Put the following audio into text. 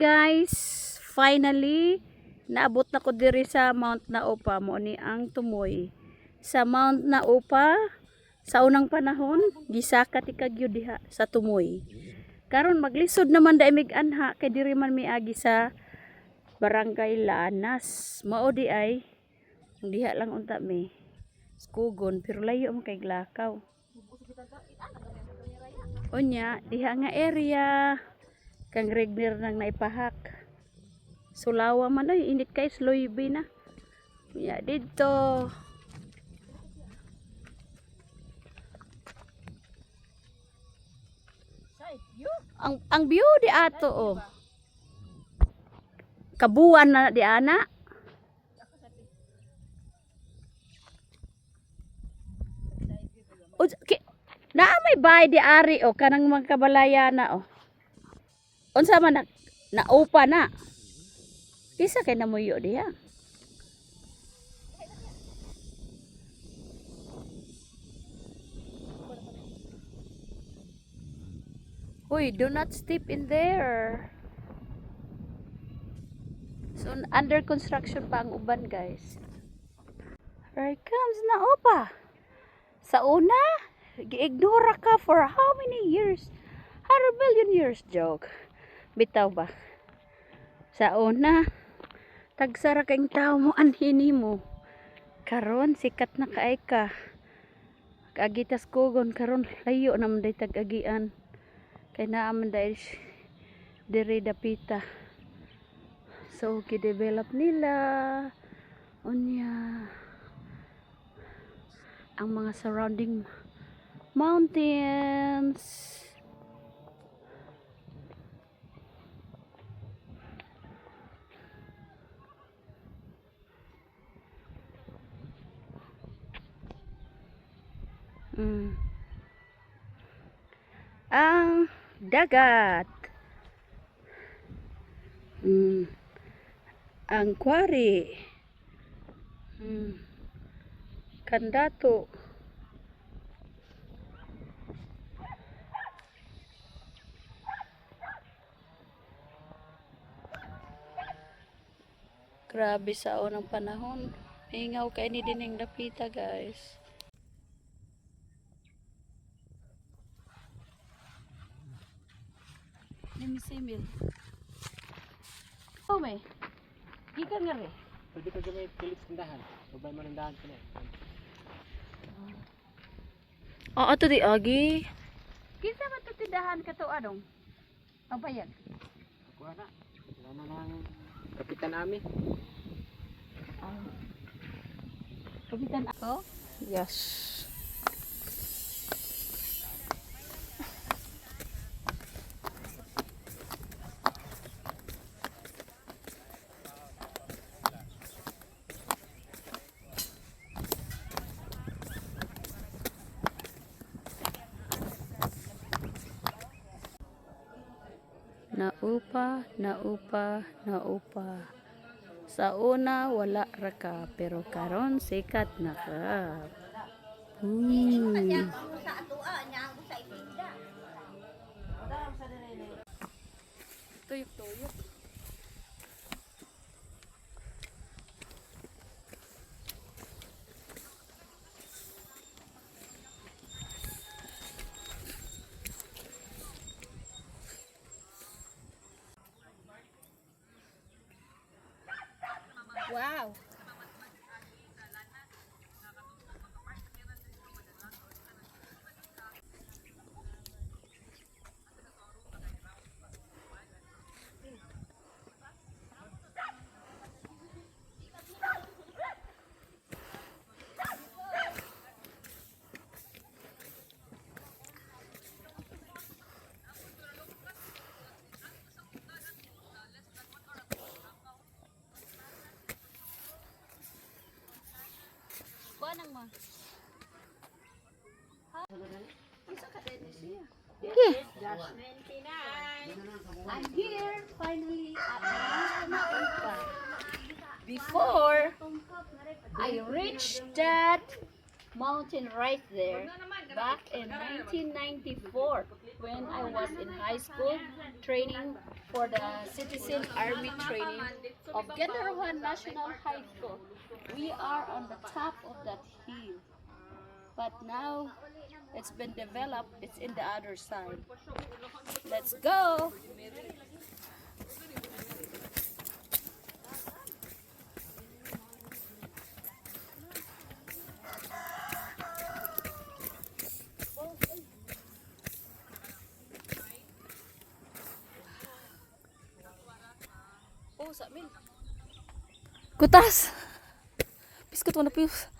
Guys, finally naabot na ko diri sa Mount Naupa mo ni ang tumoy. Sa Mount Naupa sa unang panahon gisaka ti kagyo diha sa tumoy. Karon maglisod naman daimig anha kay diri man miagi sa Barangay Lanas. Mao di ay diha lang unta mi. Skugon pero layo mo kay Glakaw. Unya diha nga area kang Regner nang naipahak. Sulawa man ay init kay sloybe na. Ya dito. Ang view di ato oh. Kabuan na di ana. Naa may bahay di ari oh kanang mga kabalaya na oh. Unsa man naupa na. Kisa kay namuyo diha. Uy, do not step in there. So under construction pa ang uban, guys. Here comes Naupa. Sa una, gi-ignore ka for how many years? 100 billion years, joke. Bitaw ba? Sa una, tagsara kang tao mo anhini mo. Karon sikat na kaay ka. Kagitas kugon karon layo naman day tag-agian. Kay naaman dahil diri dapita. So gi-develop nila unya ang mga surrounding mountains. Ang dagat. Ang quarry. Kandato. Grabe sa unang panahon. Ingaw kay ni dining dapita, guys. Nimisimil. Oh, may. Gikan nga rin. Pwede ka gamay pilit tindahan. Babay mo ng dahan ka na. Oo, ito di agi. Kinsa ba ito tindahan ka to anong? Ang bayag? Kuha na. Wala na ng kapitan namin. Kapitan ako? Yes. Naupa. Sa una wala ra ka pero karon sikat na ka. Tuyok. Wow. Kuanang mo? Ha? Isa ka din siya. Okay. I'm here finally at Naupa. Before I reached that mountain right there back in 1994 when I was in high school training for the Citizen Army Training of Gendaruhan National High School. We are on the top of that hill, but now it's been developed. It's in the other side. Let's go. Oh, sa amin. Kutas. Biskot mo na piyos.